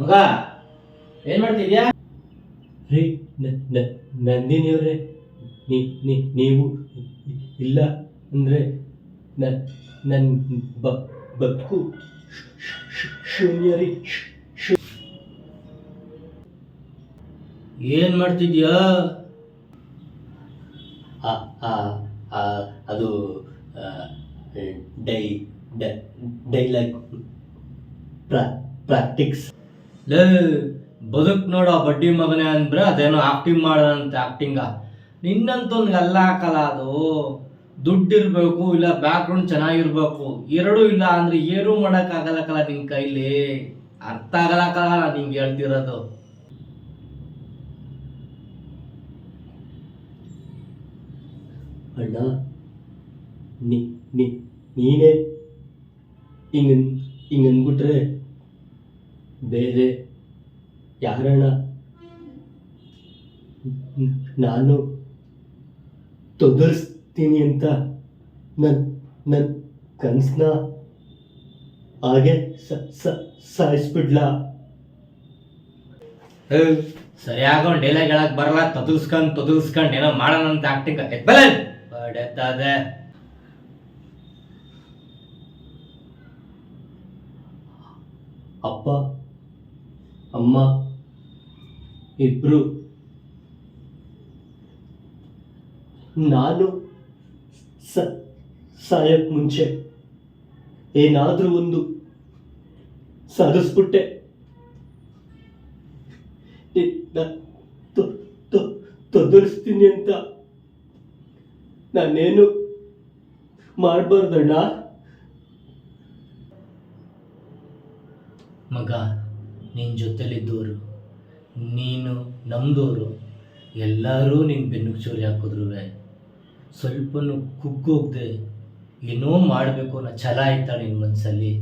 ಮಗ ಏನ್ ಮಾಡ್ತಿದ್ಯಾ? ರೀ ನಂದಿನಿ ಅವರೇ, ನೀವು ಇಲ್ಲ ಅಂದರೆ ನನ್ನ ಬದುಕು ಶೂನ್ಯ ರೀ. ಏನ್ ಮಾಡ್ತಿದ್ಯಾ? ಅದು ಡೈಲಾಗ್ ಪ್ರಾಕ್ಟಿಕ್ಸ್. ಲೇ, ಬದುಕ್ ನೋಡೋ ಬಡ್ಡಿ ಮಗನೇ ಅಂದ್ರೆ ಅದೇನೋ ಆಕ್ಟಿಂಗ್ ಮಾಡೋದಂತ ಆಕ್ಟಿಂಗ. ನಿನ್ನಂತವ್ನಿಗೆ ಅಲ್ಲ ಹಾಕಲ್ಲ ಅದು. ದುಡ್ಡಿರ್ಬೇಕು, ಇಲ್ಲ ಬ್ಯಾಕ್ಗ್ರೌಂಡ್ ಚೆನ್ನಾಗಿರ್ಬೇಕು. ಎರಡೂ ಇಲ್ಲ ಅಂದ್ರೆ ಏನೂ ಮಾಡೋಕ್ಕಾಗಲ್ಲಕ್ಕಲ್ಲ ನಿನ್ ಕೈಲಿ. ಅರ್ಥ ಆಗಲ್ಲಕ್ಕಲ್ಲ ನಿಂಗೆ ಹೇಳ್ತಿರೋದು. ಅಣ್ಣ, ನೀನೇ ಹಿಂಗನ್ಬಿಟ್ರೆ ಬೇರೆ ಯಾರಣ್ಣ? ನಾನು ತೊದರಿಸ್ತೀನಿ ಅಂತ ನನ್ನ ಕನಸನ್ನ ಹಾಗೆ ಸಾಯಿಸ್ಬಿಡ್ಲ? ಸರಿಯಾಗ ಡೈಲಾಗ್ ಹೇಳಕ್ ಬರಲ್ಲ. ತೊದಲ್ಸ್ಕೊಂಡ್ ಏನೋ ಮಾಡೋಣಂತ ಆಕ್ಟಿಂಗ್ ಬಡೆತ್ತದೆ. ಅಪ್ಪ ಅಮ್ಮ ಇಬ್ರು ನಾನು ಸಾಯಕ್ ಮುಂಚೆ ಏನಾದ್ರೂ ಒಂದು ಸಾಧಿಸ್ಬಿಟ್ಟೆ. ತೊದರಿಸ್ತೀನಿ ಅಂತ ನಾನೇನು ಮಾಡಬಾರ್ದಣ್ಣ. ಮಗ, ನಿನ್ನ ಜೊತೆಲಿದ್ದವರು, ನೀನು ನಮ್ದವರು, ಎಲ್ಲರೂ ನಿನ್ನ ಬೆನ್ನಿಗೆ ಚೂರಿ ಹಾಕಿದ್ರು ಸ್ವಲ್ಪನೂ ಕುಗ್ಗೋಗ್ದೆ ಏನೋ ಮಾಡಬೇಕು ಅನ್ನೋ ಛಲ ಆಯ್ತಾ ನಿನ್ನ ಮನಸ್ಸಲ್ಲಿ?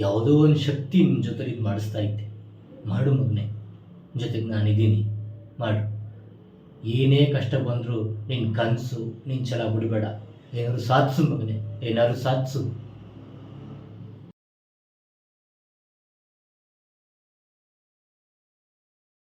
ಯಾವುದೋ ಒಂದು ಶಕ್ತಿ ನಿನ್ನ ಜೊತೆಲಿ ಇದು ಮಾಡಿಸ್ತಾ ಇದ್ದೆ. ಮಾಡು ಮಗನೆ, ಜೊತೆಗೆ ನಾನಿದ್ದೀನಿ, ಮಾಡು. ಏನೇ ಕಷ್ಟ ಬಂದರೂ ನಿನ್ನ ಕನಸು, ನಿನ್ನ ಛಲ ಬಿಡಬೇಡ. ಏನಾದ್ರು ಸಾಧಿಸು ಮಗನೆ, ಏನಾದ್ರು ಸಾಧಿಸು.